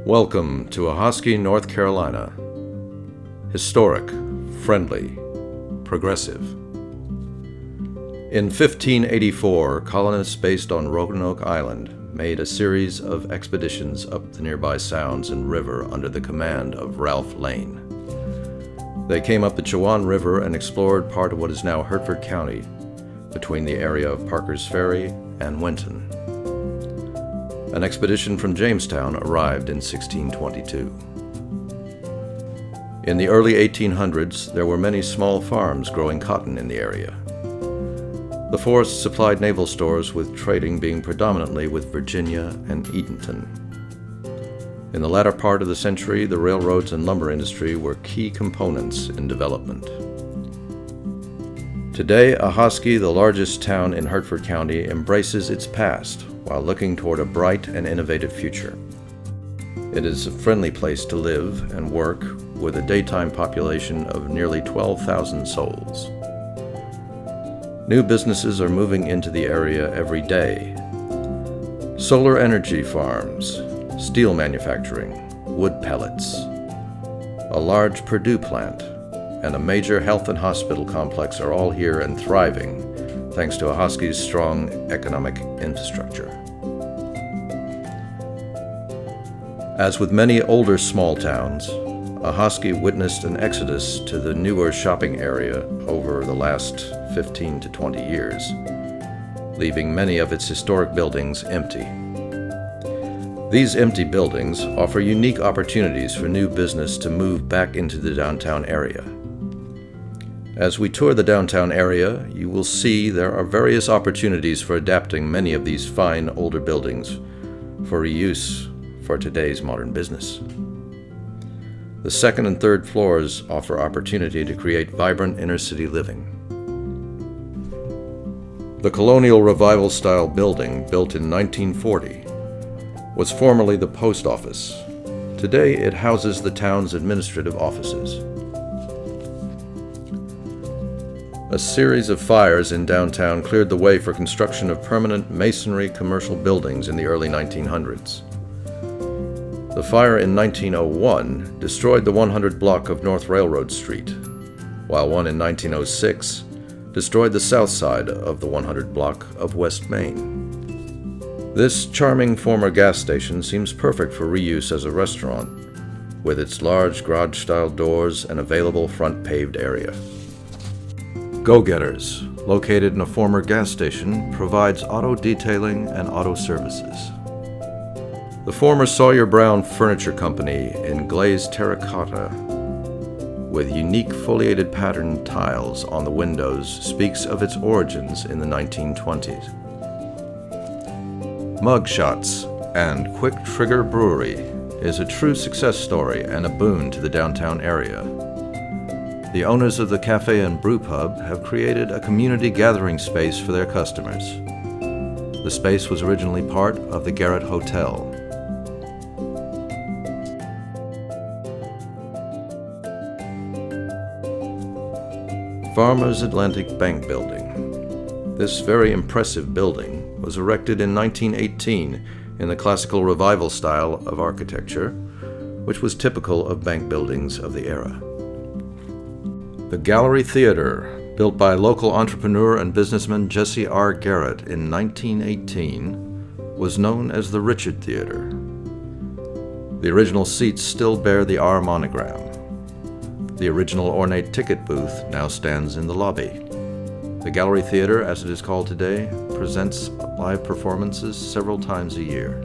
Welcome to Ahoskie, North Carolina. Historic, friendly, progressive. In 1584, colonists based on Roanoke Island made a series of expeditions up the nearby sounds and river under the command of Ralph Lane. They came up the Chowan River and explored part of what is now Hertford County, between the area of Parker's Ferry and Winton. An expedition from Jamestown arrived in 1622. In the early 1800s, there were many small farms growing cotton in the area. The forest supplied naval stores, with trading being predominantly with Virginia and Eatonton. In the latter part of the century, the railroads and lumber industry were key components in development. Today, Ahoskie, the largest town in Hertford County, embraces its past while looking toward a bright and innovative future. It is a friendly place to live and work, with a daytime population of nearly 12,000 souls. New businesses are moving into the area every day. Solar energy farms, steel manufacturing, wood pellets, a large Purdue plant, and a major health and hospital complex are all here and thriving, thanks to Ahoskie's strong economic infrastructure. As with many older small towns, Ahoskie witnessed an exodus to the newer shopping area over the last 15 to 20 years, leaving many of its historic buildings empty. These empty buildings offer unique opportunities for new business to move back into the downtown area. As we tour the downtown area, you will see there are various opportunities for adapting many of these fine older buildings for reuse for today's modern business. The second and third floors offer opportunity to create vibrant inner-city living. The Colonial Revival-style building, built in 1940, was formerly the post office. Today it houses the town's administrative offices. A series of fires in downtown cleared the way for construction of permanent masonry commercial buildings in the early 1900s. The fire in 1901 destroyed the 100 block of North Railroad Street, while one in 1906 destroyed the south side of the 100 block of West Main. This charming former gas station seems perfect for reuse as a restaurant, with its large garage-style doors and available front paved area. Go-Getters, located in a former gas station, provides auto detailing and auto services. The former Sawyer Brown Furniture Company in glazed terracotta, with unique foliated pattern tiles on the windows, speaks of its origins in the 1920s. Mugshots and Quick Trigger Brewery is a true success story and a boon to the downtown area. The owners of the cafe and brew pub have created a community gathering space for their customers. The space was originally part of the Garrett Hotel. Farmers Atlantic Bank Building. This very impressive building was erected in 1918 in the classical revival style of architecture, which was typical of bank buildings of the era. The Gallery Theater, built by local entrepreneur and businessman Jesse R. Garrett in 1918, was known as the Richard Theater. The original seats still bear the R monogram. The original ornate ticket booth now stands in the lobby. The Gallery Theater, as it is called today, presents live performances several times a year.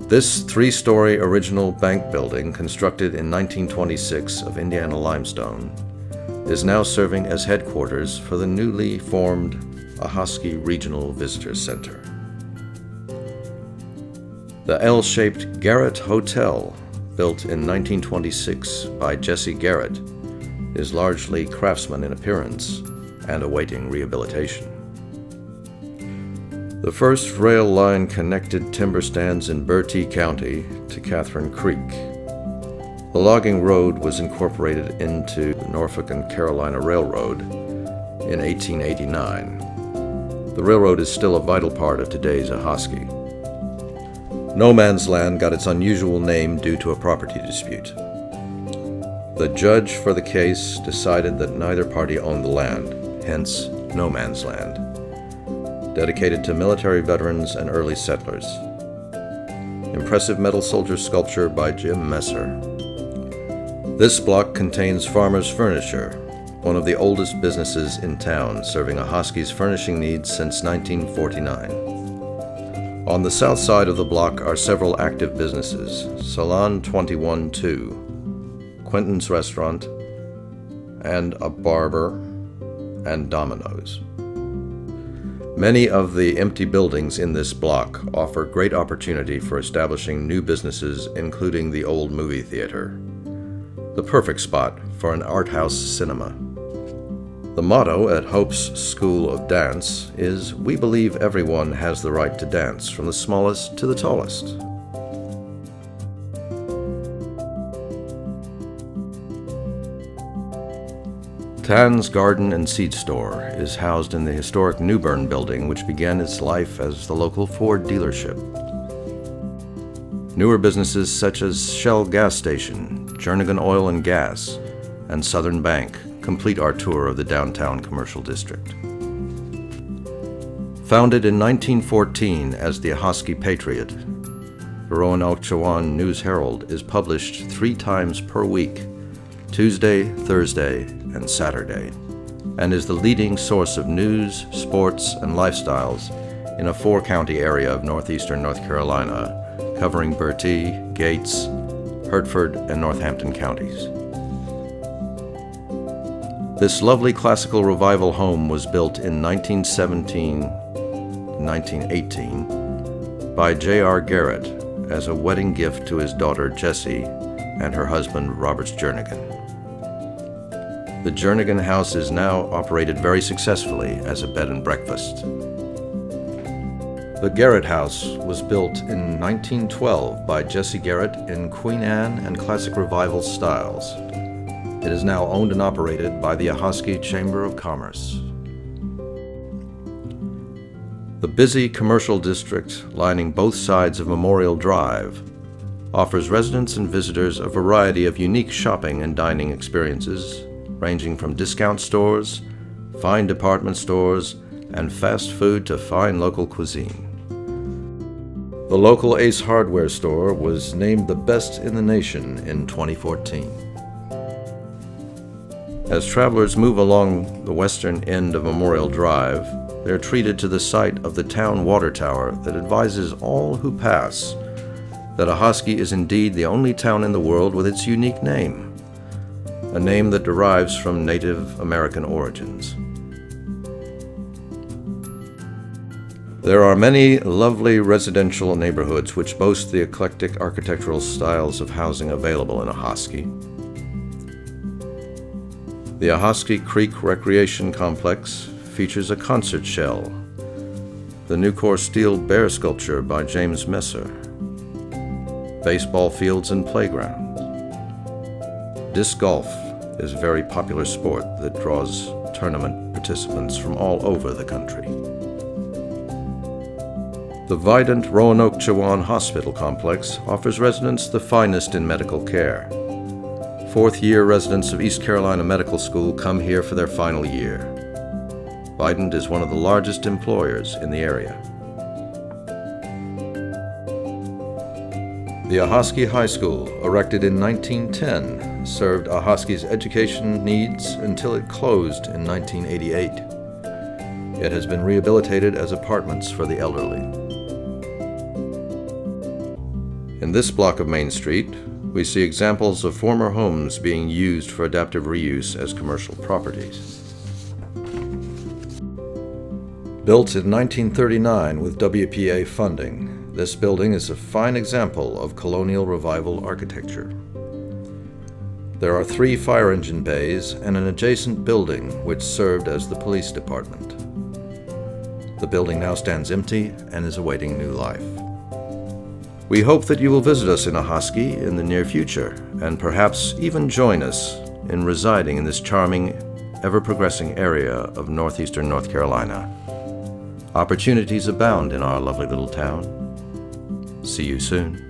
This three-story original bank building, constructed in 1926 of Indiana limestone, is now serving as headquarters for the newly formed Ahoskie Regional Visitor Center. The L-shaped Garrett Hotel, built in 1926 by Jesse Garrett, is largely craftsman in appearance and awaiting rehabilitation. The first rail line connected timber stands in Bertie County to Catherine Creek. The logging road was incorporated into the Norfolk and Carolina Railroad in 1889. The railroad is still a vital part of today's Ahoskie. No Man's Land got its unusual name due to a property dispute. The judge for the case decided that neither party owned the land, hence No Man's Land, dedicated to military veterans and early settlers. Impressive metal soldier sculpture by Jim Messer. This block contains Farmer's Furniture, one of the oldest businesses in town, serving Ahoskie's furnishing needs since 1949. On the south side of the block are several active businesses: Salon 21-2, Quentin's Restaurant, and a barber, and Domino's. Many of the empty buildings in this block offer great opportunity for establishing new businesses, including the old movie theater, the perfect spot for an art house cinema. The motto at Hope's School of Dance is, "We believe everyone has the right to dance, from the smallest to the tallest." Tan's Garden and Seed Store is housed in the historic Newbern building, which began its life as the local Ford dealership. Newer businesses such as Shell Gas Station, Jernigan Oil and Gas, and Southern Bank complete our tour of the downtown commercial district. Founded in 1914 as the Ahoskie Patriot, the Roanoke Chowan News Herald is published 3 times per week, Tuesday, Thursday, and Saturday, and is the leading source of news, sports, and lifestyles in a 4-county area of northeastern North Carolina, covering Bertie, Gates, Hertford, and Northampton counties. This lovely classical revival home was built in 1917-1918 by J.R. Garrett as a wedding gift to his daughter Jessie and her husband Robert Jernigan. The Jernigan House is now operated very successfully as a bed and breakfast. The Garrett House was built in 1912 by Jesse Garrett in Queen Anne and Classic Revival styles. It is now owned and operated by the Ahoskie Chamber of Commerce. The busy commercial district lining both sides of Memorial Drive offers residents and visitors a variety of unique shopping and dining experiences, ranging from discount stores, fine department stores, and fast food to fine local cuisine. The local Ace Hardware store was named the best in the nation in 2014. As travelers move along the western end of Memorial Drive, they are treated to the sight of the town water tower that advises all who pass that Ahoskie is indeed the only town in the world with its unique name, a name that derives from Native American origins. There are many lovely residential neighborhoods which boast the eclectic architectural styles of housing available in Ahoskie. The Ahoskie Creek Recreation Complex features a concert shell, the Nucor steel bear sculpture by James Messer, baseball fields and playgrounds. Disc golf is a very popular sport that draws tournament participants from all over the country. The Vidant Roanoke Chowan Hospital Complex offers residents the finest in medical care. 4th-year residents of East Carolina Medical School come here for their final year. Vidant is one of the largest employers in the area. The Ahoskie High School, erected in 1910, served Ahoskie's education needs until it closed in 1988. It has been rehabilitated as apartments for the elderly. In this block of Main Street, we see examples of former homes being used for adaptive reuse as commercial properties. Built in 1939 with WPA funding, this building is a fine example of colonial revival architecture. There are 3 fire engine bays and an adjacent building which served as the police department. The building now stands empty and is awaiting new life. We hope that you will visit us in Ahoskie in the near future, and perhaps even join us in residing in this charming, ever-progressing area of northeastern North Carolina. Opportunities abound in our lovely little town. See you soon.